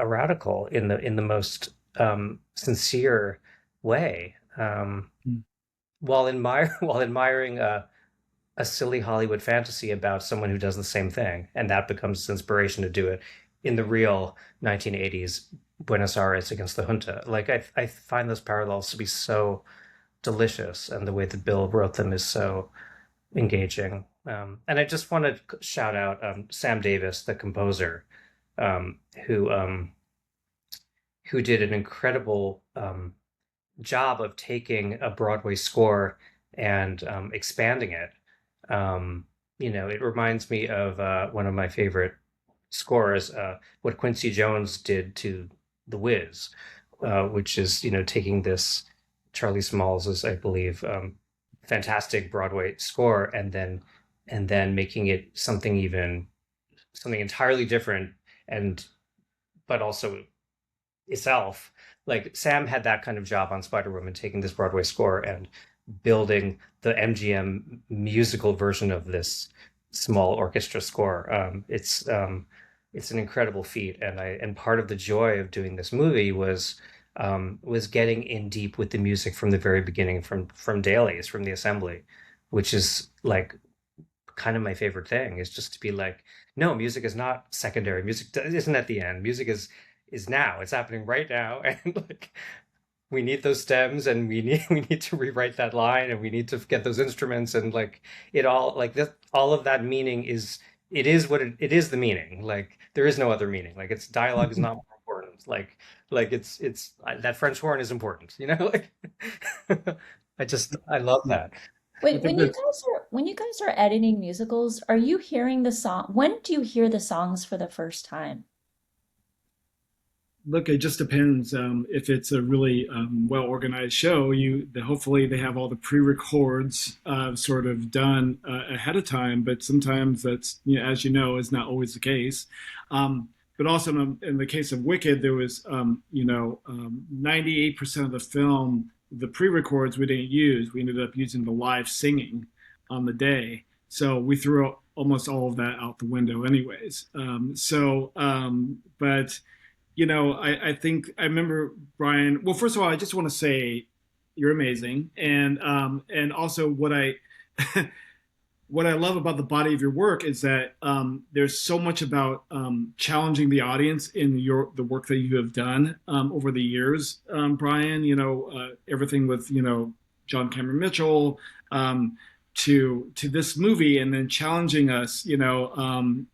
radical in the most sincere way. While admiring a silly Hollywood fantasy about someone who does the same thing, and that becomes his inspiration to do it in the real 1980s Buenos Aires against the junta. Like I find those parallels to be so delicious, and the way that Bill wrote them is so engaging. And I just want to shout out Sam Davis, the composer. um, who um, who did an incredible job of taking a Broadway score and expanding it. Um, it reminds me of one of my favorite scores, what Quincy Jones did to The Wiz, which is, taking this Charlie Smalls's, I believe, fantastic Broadway score and then making it something entirely different and but also itself. Like Sam had that kind of job on Spider-Woman, taking this Broadway score and building the MGM musical version of this small orchestra score. It's an incredible feat, and part of the joy of doing this movie was getting in deep with the music from the very beginning, from dailies, from the assembly, which is like kind of my favorite thing, is just to be like, no, music is not secondary. Music isn't at the end. Music is now. It's happening right now, and like we need those stems, and we need to rewrite that line, and we need to get those instruments, and like it all like that. All of that meaning is it is what it is the meaning. Like there is no other meaning. Like it's dialogue is not more important. Like it's that French horn is important. Like I love that. I Wait, think when you that's guys are when you guys are editing musicals, are you hearing the song? When do you hear the songs for the first time? Look, it just depends. If it's a really well organized show, hopefully they have all the pre-records sort of done ahead of time. But sometimes that's, as you know, is not always the case. But also in the case of Wicked, there was 98% of the film, the pre-records we didn't use. We ended up using the live singing on the day, so we threw almost all of that out the window, anyways. But I think I remember Brian. Well, first of all, I just want to say you're amazing, and also what I love about the body of your work is that there's so much about challenging the audience in the work that you have done over the years, Brian. Everything with John Cameron Mitchell to this movie, and then challenging us, in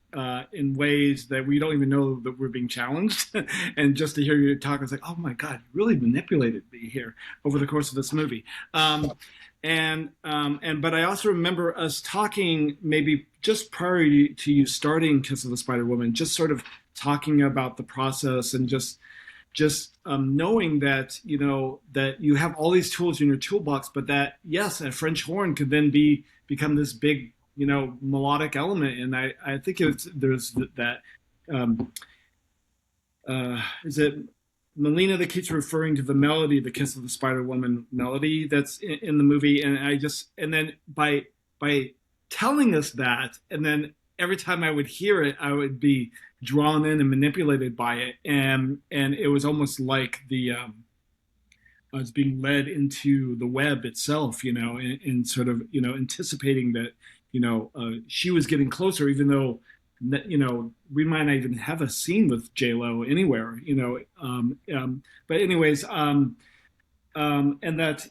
ways that we don't even know that we're being challenged. And just to hear you talk, it's like, oh my God, you really manipulated me here over the course of this movie. But I also remember us talking maybe just prior to you starting Kiss of the Spider Woman, just sort of talking about the process and just knowing that that you have all these tools in your toolbox, but that yes, a French horn could then become this big melodic element, and I think there's that is it Melina that keeps referring to the melody, the Kiss of the Spider Woman melody that's in the movie, and then by telling us that, and then every time I would hear it, I would be drawn in and manipulated by it, and it was almost like I was being led into the web itself, and sort of anticipating that she was getting closer, even though we might not even have a scene with J Lo anywhere, but anyways, and that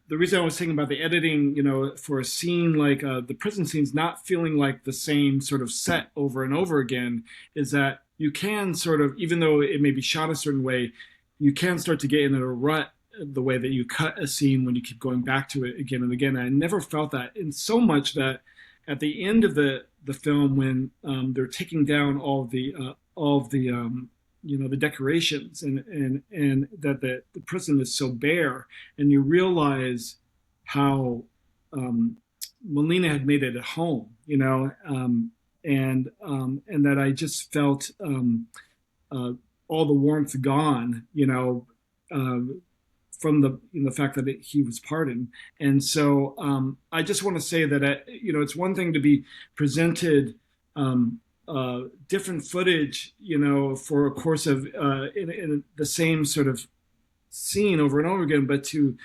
the reason I was thinking about the editing, for a scene like the prison scenes not feeling like the same sort of set over and over again, is that you can sort of, even though it may be shot a certain way, you can start to get in a rut the way that you cut a scene when you keep going back to it again and again. And I never felt that, in so much that at the end of the film, when they're taking down all of the the decorations, and that the prison is so bare, and you realize how Melina had made it at home, and that I just felt all the warmth gone, uh, from the fact that he was pardoned. And so I just want to say that it's one thing to be presented different footage, for a course of in the same sort of scene over and over again, but to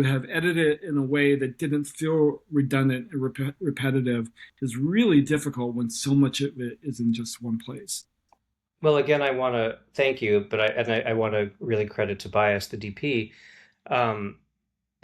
have edited it in a way that didn't feel redundant and repetitive is really difficult when so much of it is in just one place. Well, again, I want to thank you, but I want to really credit Tobias, the DP. Um,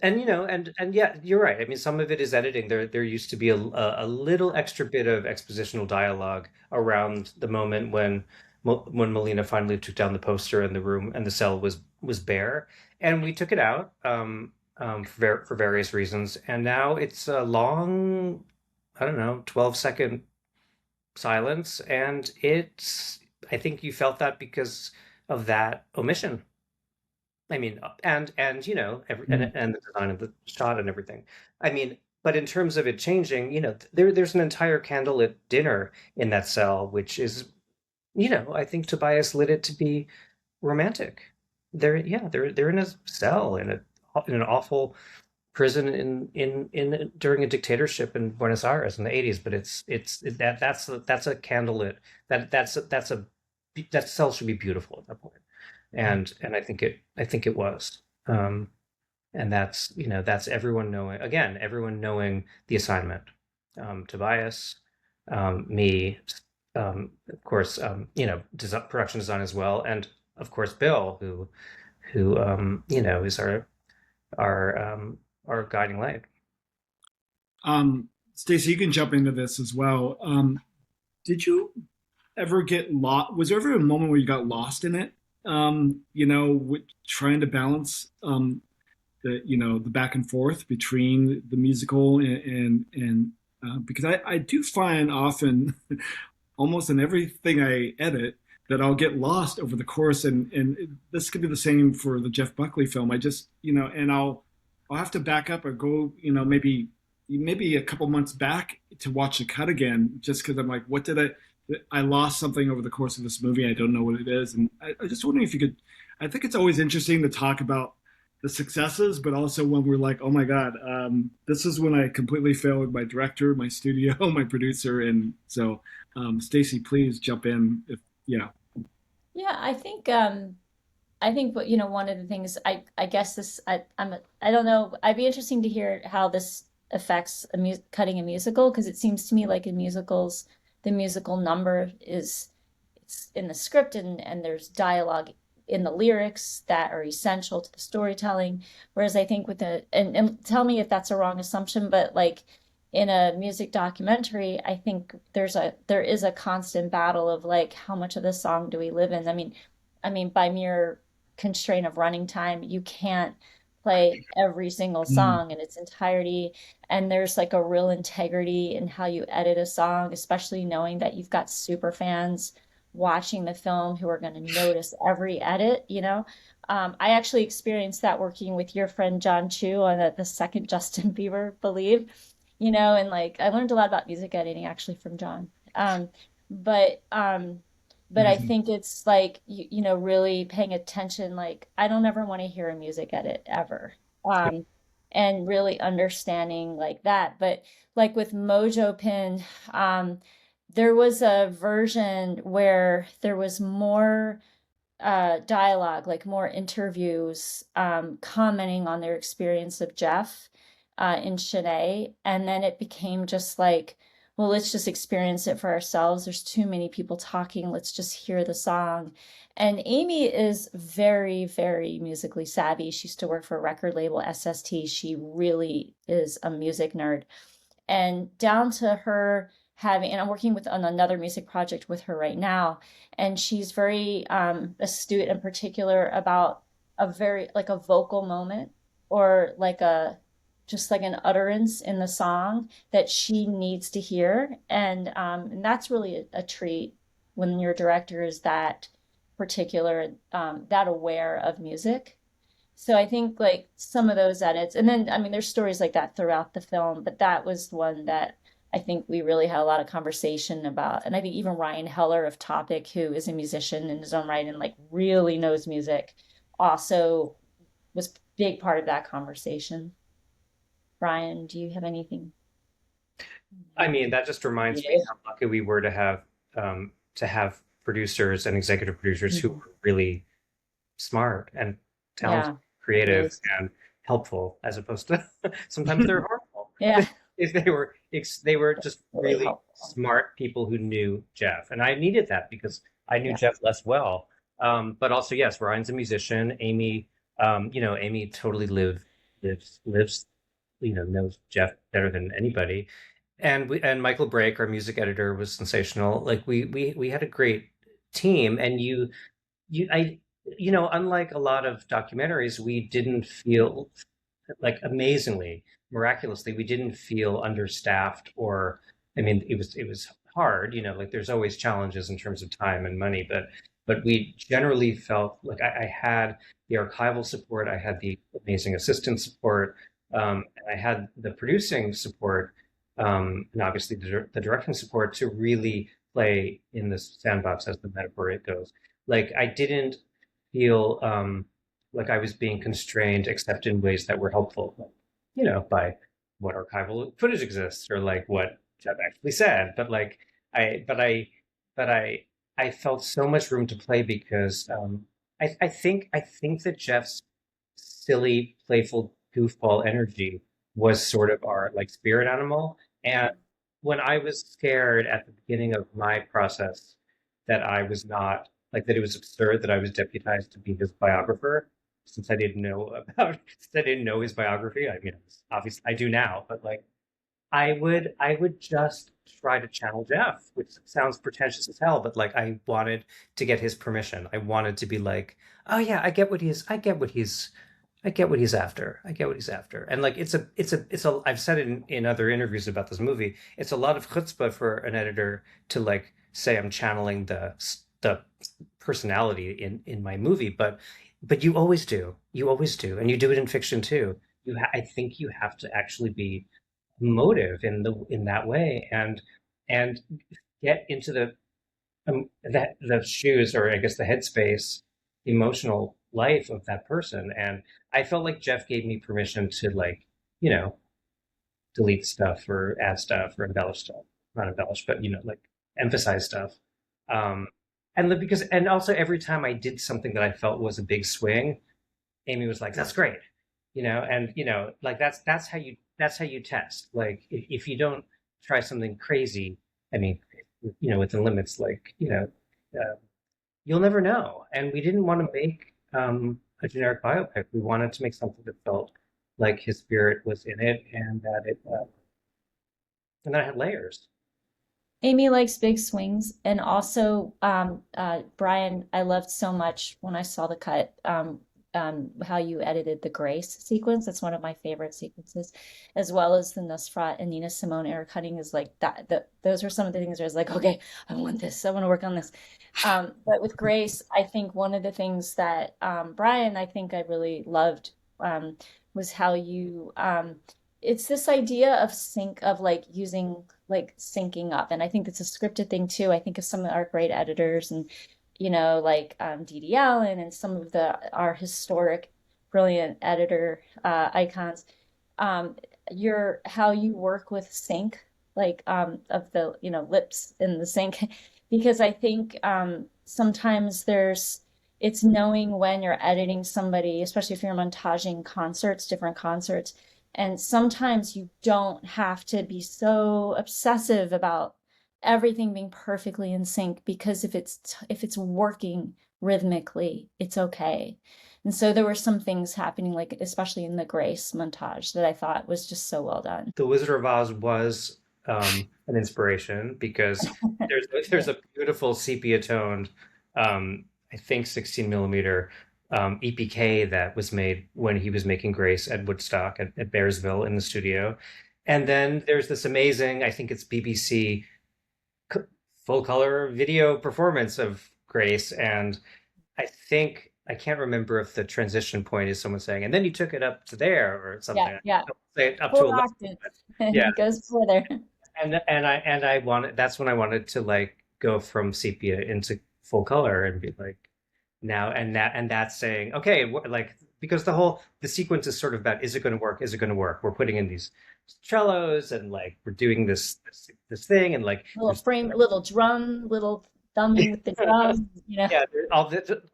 And and yeah, you're right. I mean, some of it is editing. There used to be a little extra bit of expositional dialogue around the moment when Melina finally took down the poster and the room and the cell was bare, and we took it out for various reasons. And now it's a long, I don't know, 12-second silence, and it's I think you felt that because of that omission. I mean, and Mm. and the design of the shot and everything. I mean, but in terms of it changing, there's an entire candlelit dinner in that cell, which is, I think Tobias lit it to be romantic. They're in a cell in an awful prison in during a dictatorship in Buenos Aires in the 80s, but that's a candlelit that's a that cell should be beautiful at that point, and I think it was, and that's everyone knowing the assignment, Tobias, me, of course, production design as well, and of course Bill, who is our our guiding light. Stacy, you can jump into this as well. Did you ever get lost? Was there ever a moment where you got lost in it? With trying to balance the back and forth between the musical and because I do find often almost in everything I edit that I'll get lost over the course, and this could be the same for the Jeff Buckley film. I just and I'll have to back up or go maybe a couple months back to watch the cut again, just because I'm like, what did I lost something over the course of this movie. I don't know what it is, and I just wondering if you could. I think it's always interesting to talk about the successes, but also when we're like, oh my god, this is when I completely failed with my director, my studio, my producer, and so Stacy, please jump in if yeah. Yeah, I think what one of the things I guess this I don't know, I'd be interesting to hear how this affects cutting a musical, because it seems to me like in musicals the musical number is it's in the script, and there's dialogue in the lyrics that are essential to the storytelling, whereas I think with and tell me if that's a wrong assumption, but like in a music documentary, I think there is a constant battle of like how much of the song do we live in. I mean, by mere constraint of running time, you can't play every single Mm. song in its entirety. And there's like a real integrity in how you edit a song, especially knowing that you've got super fans watching the film who are going to notice every edit. I actually experienced that working with your friend John Chu on the second Justin Bieber Believe, and like I learned a lot about music editing actually from John. But but I Amazing. think it's like really paying attention. Like I don't ever want to hear a music edit ever, um, and really understanding like that. But like with Mojo Pin, there was a version where there was more dialogue, like more interviews, commenting on their experience of Jeff in Shanae. And then it became just like, well, let's just experience it for ourselves. There's too many people talking. Let's just hear the song. And Amy is very, very musically savvy. She used to work for a record label, SST. She really is a music nerd, and down to her having, and I'm working with on another music project with her right now, and she's very astute in particular about a very like a vocal moment, or like a just like an utterance in the song that she needs to hear, and that's really a treat when your director is that particular, that aware of music. So I think like some of those edits, and then I mean, there's stories like that throughout the film, but that was one that I think we really had a lot of conversation about. And I think even Ryan Heller of Topic, who is a musician in his own right and like really knows music, also was a big part of that conversation. Brian, do you have anything I mean, that just you reminds me do? how lucky we were to have producers and executive producers who Mhm. were really smart and talented, Yeah, really. creative, and helpful, as opposed to sometimes they're harmful. Yeah, If they were just really really helpful. smart people who knew Jeff, and I needed that because I knew Yeah. Jeff less well. But also, yes, Ryan's a musician. Amy totally lived lives, knows Jeff better than anybody. And Michael Brake, our music editor, was sensational. Like we had a great team, and you I unlike a lot of documentaries, we didn't feel like amazingly, miraculously, we didn't feel understaffed or I mean, it was hard, like there's always challenges in terms of time and money, but we generally felt like I had the archival support, I had the amazing assistant support, and I had the producing support, and obviously the directing support to really play in this sandbox, as the metaphor it goes. Like I didn't feel like I was being constrained, except in ways that were helpful, like, by what archival footage exists or like what Jeff actually said. But like I, but I, but I felt so much room to play because I think that Jeff's silly, playful, goofball energy was sort of our like spirit animal. And when I was scared at the beginning of my process that I was not like that it was absurd that I was deputized to be his biographer, since I didn't know since I didn't know his biography. I mean, obviously I do now, but like I would just try to channel Jeff, which sounds pretentious as hell, but like I wanted to get his permission. I wanted to be like, oh yeah, I get what he's after. I get what he's after. And like it's a I've said it in other interviews about this movie. It's a lot of chutzpah for an editor to like say I'm channeling the personality in my movie, but you always do. You always do. And you do it in fiction too. I think you have to actually be motive in that way and get into the shoes, or I guess the headspace, emotional life of that person. And I felt like Jeff gave me permission to like, you know, delete stuff or add stuff or embellish stuff. Not embellish, but like emphasize stuff. Um and also every time I did something that I felt was a big swing, Amy was like, "That's great," and like that's how you test. Like if you don't try something crazy, I mean, within limits, like uh, you'll never know. And we didn't want to make a generic biopic. We wanted to make something that felt like his spirit was in it, and that had layers. Amy likes big swings, and also Brian, I loved so much when I saw the cut, how you edited the Grace sequence. That's one of my favorite sequences, as well as the Nosferatu and Nina Simone air cutting is like that. Those were some of the things where I was like, okay, I want this. I want to work on this. But with Grace, I think one of the things that Brian, I think I really loved was how you it's this idea of sync of like using like syncing up, and I think it's a scripted thing too. I think of some of our great editors, and like Dee Dee Allen and some of the our historic brilliant editor icons. um your how you work with sync, like of the lips in the sync, because I think sometimes it's knowing when you're editing somebody, especially if you're montaging concerts, different concerts. And sometimes you don't have to be so obsessive about everything being perfectly in sync, because if it's working rhythmically, it's okay. And so there were some things happening, like especially in the Grace montage, that I thought was just so well done. The Wizard of Oz was an inspiration because there's a beautiful sepia toned, I think 16 millimeter EPK that was made when he was making Grace at Woodstock at Bearsville in the studio. And then there's this amazing, I think it's BBC full color video performance of Grace. And I can't remember if the transition point is someone saying, and then you took it up to there or Yeah, something. yeah. Say it up to Full 11. octave. Yeah. It goes further. And I wanted, that's when I wanted to like go from sepia into full color and be like, now and that's saying, okay, like, because the sequence is sort of about, is it going to work, is it going to work, we're putting in these cellos and like we're doing this thing, and like Little frame, little drum, little thumbing with the drum. yeah,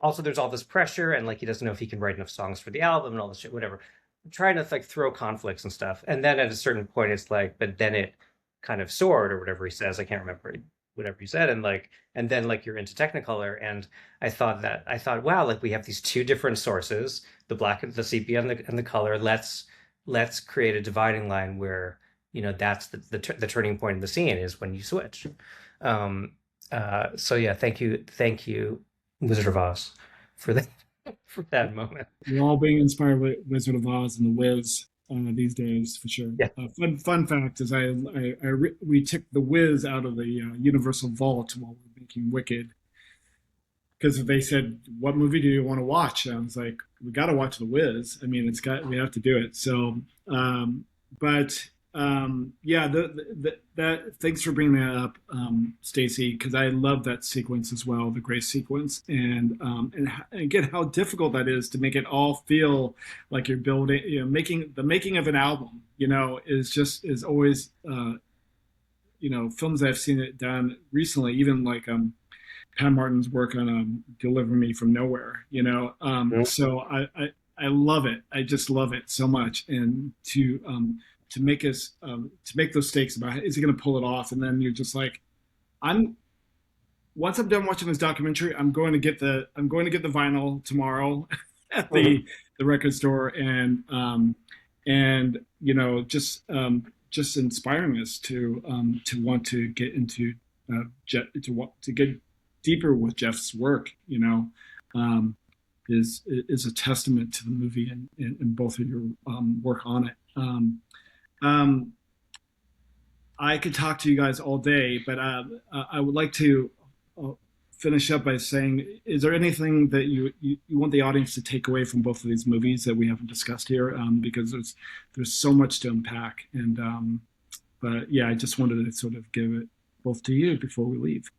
also there's all this pressure, and like he doesn't know if he can write enough songs for the album and all this shit, whatever. I'm trying to like throw conflicts and stuff, and then at a certain point it's like, but then it kind of soared or whatever he says, I can't remember whatever he said, and then like you're into Technicolor. And I thought, wow, like we have these two different sources, the black, the sepia, and the color. let's create a dividing line where, that's the turning point of the scene is when you switch. Um, so yeah, thank you, Wizard of Oz, for that for that moment. We're all being inspired by Wizard of Oz and the Wiz these days, for sure. Yeah. Fun fact is, we took the Wiz out of the Universal Vault while we were making Wicked, because they said, "What movie do you want to watch?" And I was like, "We got to watch The Wiz. I mean, we have to do it." So, but yeah, that thanks for bringing that up, Stacy, because I love that sequence as well, the Grace sequence, and again how difficult that is to make it all feel like you're building, making of an album. Is always films I've seen it done recently, even like Pat Martin's work on "Deliver Me from Nowhere." So I love it. I just love it so much, and to make those stakes about is he going to pull it off, and then you're just like, I'm once I'm done watching this documentary, I'm going to get the vinyl tomorrow at the record store, and just inspiring us to want to get into to get deeper with Jeff's work, is a testament to the movie and both of your work on it. Um, I could talk to you guys all day, but I would like to uh, finish up by saying, is there anything that you want the audience to take away from both of these movies that we haven't discussed here? Because there's so much to unpack, and but yeah, I just wanted to sort of give it both to you before we leave.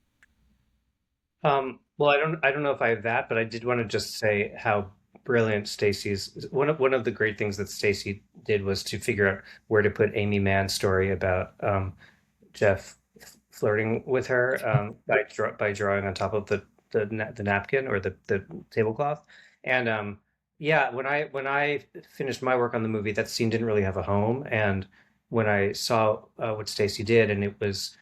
Well, I don't know if I have that, but I did want to just say how brilliant Stacy's one of the great things that Stacy did was to figure out where to put Amy Mann's story about Jeff flirting with her by drawing on top of the napkin or the tablecloth. And yeah, when I finished my work on the movie, that scene didn't really have a home. And when I saw what Stacy did, and it was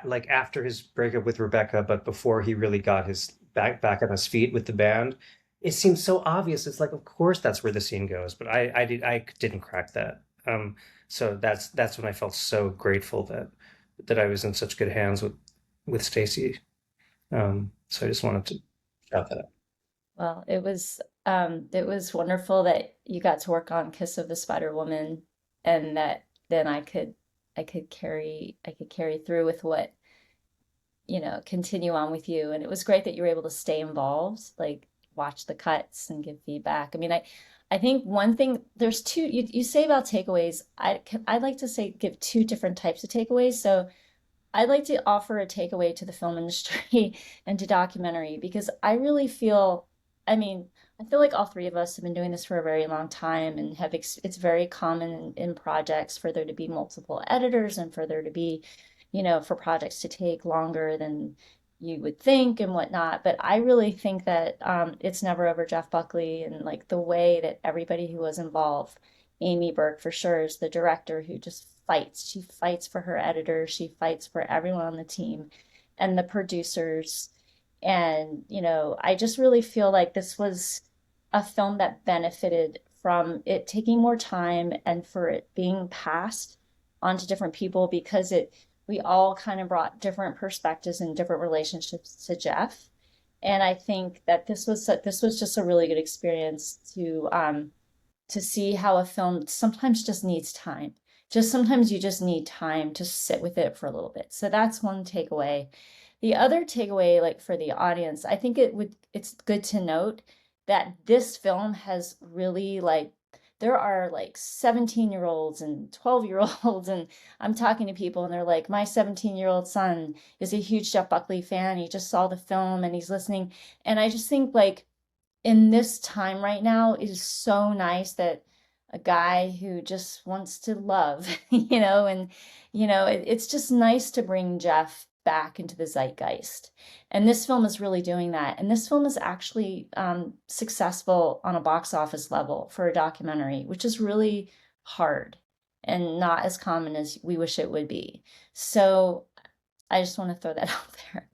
like after his breakup with Rebecca, but before he really got his back on his feet with the band, it seems so obvious. It's like, of course, that's where the scene goes. But I didn't crack that. So that's when I felt so grateful that I was in such good hands with Stacy. So I just wanted to shout that out. Well, it was wonderful that you got to work on Kiss of the Spider Woman, and that then I could carry through with what, continue on with you. And it was great that you were able to stay involved, like watch the cuts and give feedback. I mean, I think one thing, there's two, you say about takeaways. I'd like to say give two different types of takeaways. So I'd like to offer a takeaway to the film industry and to documentary, because I really feel, I mean, I feel like all three of us have been doing this for a very long time, and it's very common in projects for there to be multiple editors, and for there to be, for projects to take longer than you would think and whatnot. But I really think that it's never over Jeff Buckley, and like the way that everybody who was involved, Amy Burke for sure is the director who just fights. She fights for her editor. She fights for everyone on the team and the producers. And, I just really feel like this was a film that benefited from it taking more time and for it being passed on to different people, because we all kind of brought different perspectives and different relationships to Jeff. And I think that this was just a really good experience to see how a film sometimes just needs time. Just sometimes you just need time to sit with it for a little bit. So that's one takeaway. The other takeaway, like for the audience, I think it's good to note that this film has really, like, there are like 17-year-olds and 12-year-olds, and I'm talking to people and they're like, my 17-year-old son is a huge Jeff Buckley fan. He just saw the film and he's listening. And I just think, like, in this time right now, it is so nice that a guy who just wants to love, and it's just nice to bring Jeff back into the zeitgeist. And this film is really doing that. And this film is actually successful on a box office level for a documentary, which is really hard and not as common as we wish it would be. So I just want to throw that out there.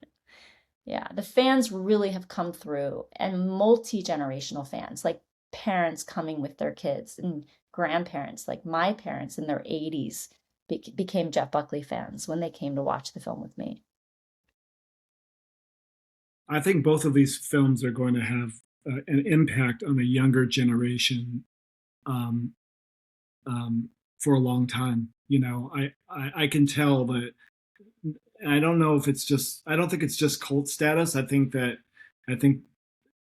Yeah, the fans really have come through, and multi-generational fans. Like, parents coming with their kids and grandparents, like my parents in their 80s became Jeff Buckley fans when they came to watch the film with me. I think both of these films are going to have an impact on a younger generation um, for a long time. You know, I can tell that. I don't know if it's just. I don't think it's just cult status. I think I think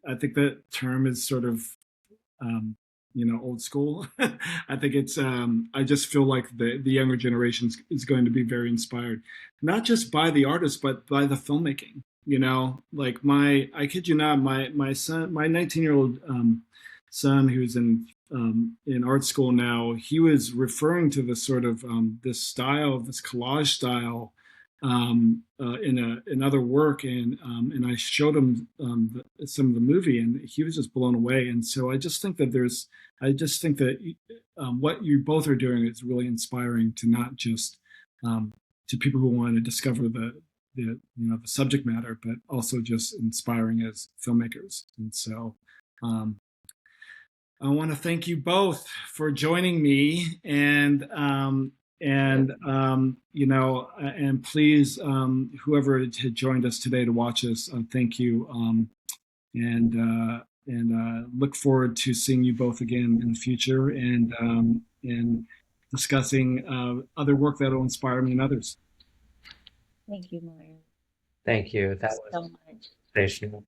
that term is sort of um, old school. I think it's I just feel like the younger generation is going to be very inspired, not just by the artist but by the filmmaking. Like I kid you not, my son, my 19-year-old son, who's in art school now, he was referring to this sort of this style, this collage style, in another work, and I showed him some of the movie, and he was just blown away. And so I just think that what you both are doing is really inspiring to not just to people who want to discover the subject matter, but also just inspiring as filmmakers. And so I want to thank you both for joining me, and please, whoever had joined us today to watch us, thank you, and look forward to seeing you both again in the future, and discussing other work that will inspire me and others. Thank you, Myron. Thank you. That So was much. sensational.